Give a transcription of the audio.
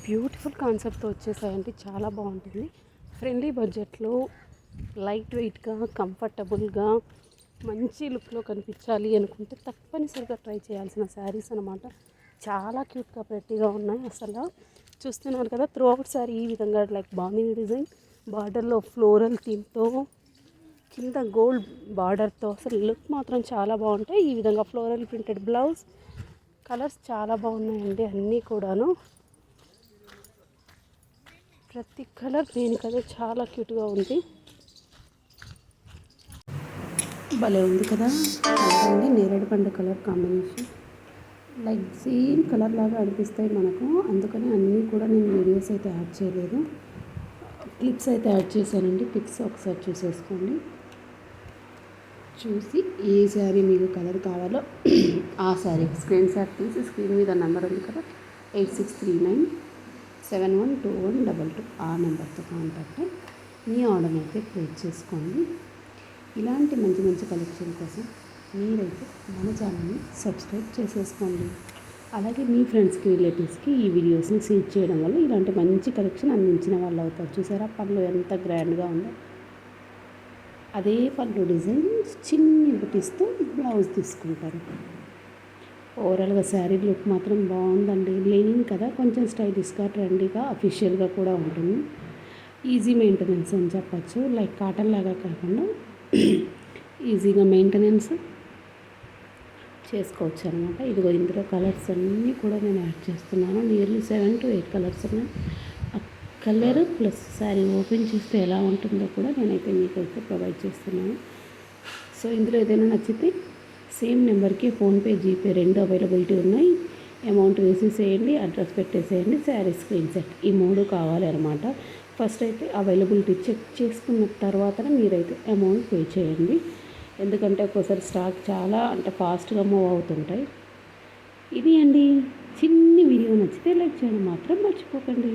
Beautiful కాన్సెప్ట్తో వచ్చేసాయండి. చాలా బాగుంటుంది. ఫ్రెండ్లీ బడ్జెట్లో లైట్ వెయిట్గా కంఫర్టబుల్గా మంచి లుక్లో కనిపించాలి అనుకుంటే తప్పనిసరిగా ట్రై చేయాల్సిన శారీస్ అనమాట. చాలా క్యూట్గా ప్రెట్టీగా ఉన్నాయి. అసలు చూస్తున్నారు కదా, త్రూ అవుట్ శారీ ఈ విధంగా లైక్ బాందింగ్ డిజైన్, బార్డర్లో ఫ్లోరల్ థీమ్తో, కింద గోల్డ్ బార్డర్తో అసలు లుక్ మాత్రం చాలా బాగుంటాయి. ఈ విధంగా ఫ్లోరల్ ప్రింటెడ్ బ్లౌజ్, కలర్స్ చాలా బాగున్నాయండి అన్నీ కూడాను. ప్రతి కలర్ దేనికదే చాలా క్యూట్గా ఉంది. భలే ఉంది కదా కలర్ అండి. నేరేడు పండు colour combination like same colour లాగా అనిపిస్తాయి మనకు. అందుకని అన్నీ కూడా నేను వీడియోస్ అయితే యాడ్ చేయలేదు, క్లిప్స్ అయితే యాడ్ చేశానండి. పిక్స్ ఒకసారి చూసేసుకోండి. చూసి ఏ శారీ మీకు కలర్ కావాలో ఆ శారీ స్క్రీన్ షాట్ తీసి స్క్రీన్ మీద నెంబర్ ఉంది కదా 8639712122 ఆ నెంబర్తో కాంటాక్ట్ అయ్యి మీ ఆర్డర్ అయితే ప్లేస్ చేసుకోండి. ఇలాంటి మంచి మంచి కలెక్షన్ కోసం మీరైతే మన ఛానల్ని సబ్స్క్రైబ్ చేసేసుకోండి. అలాగే మీ ఫ్రెండ్స్కి రిలేటివ్స్కి ఈ వీడియోస్ని షేర్ చేయడం వల్ల ఇలాంటి మంచి కలెక్షన్ అందించిన వాళ్ళు అవుతారు. చూసారా పళ్ళు ఎంత గ్రాండ్గా ఉందో. అదే పళ్ళు డిజైన్ చిన్ని బుటీస్తో బ్లౌజ్ తీసుకుంటారు. ఓవరాల్గా శారీ లుక్ మాత్రం బాగుందండి. లెనిన్ కదా, కొంచెం స్టైలిష్గా ట్రెండీగా అఫీషియల్గా కూడా ఉంటుంది. ఈజీ మెయింటెనెన్స్ అని చెప్పచ్చు. లైక్ కాటన్ లాగా కాకుండా ఈజీగా మెయింటెనెన్స్ చేసుకోవచ్చు అనమాట. ఇదిగో ఇందులో కలర్స్ అన్నీ కూడా నేను యాడ్ చేస్తున్నాను. నియర్లీ 7 to 8 కలర్స్ ఉన్నాయి. ఆ కలర్ ప్లస్ శారీ ఓపెన్ చేస్తే ఎలా ఉంటుందో కూడా నేనైతే మీకైతే ప్రొవైడ్ చేస్తున్నాను. సో ఇందులో ఏదైనా నచ్చితే సేమ్ నెంబర్కి ఫోన్పే, జీపే రెండు అవైలబిలిటీ ఉన్నాయి. అమౌంట్ వేసేసేయండి, అడ్రస్ పెట్టేసేయండి, శారీ స్క్రీన్ షాట్ ఈ 3 కావాలి అనమాట. ఫస్ట్ అయితే అవైలబిలిటీ చెక్ చేసుకున్న తర్వాతనే మీరైతే అమౌంట్ పే చేయండి. ఎందుకంటే ఒక్కోసారి స్టాక్ చాలా అంటే ఫాస్ట్గా మూవ్ అవుతుంటాయి. ఇది అండి చిన్ని వీడియో. నచ్చితే లైక్ చేయడం మాత్రం మర్చిపోకండి.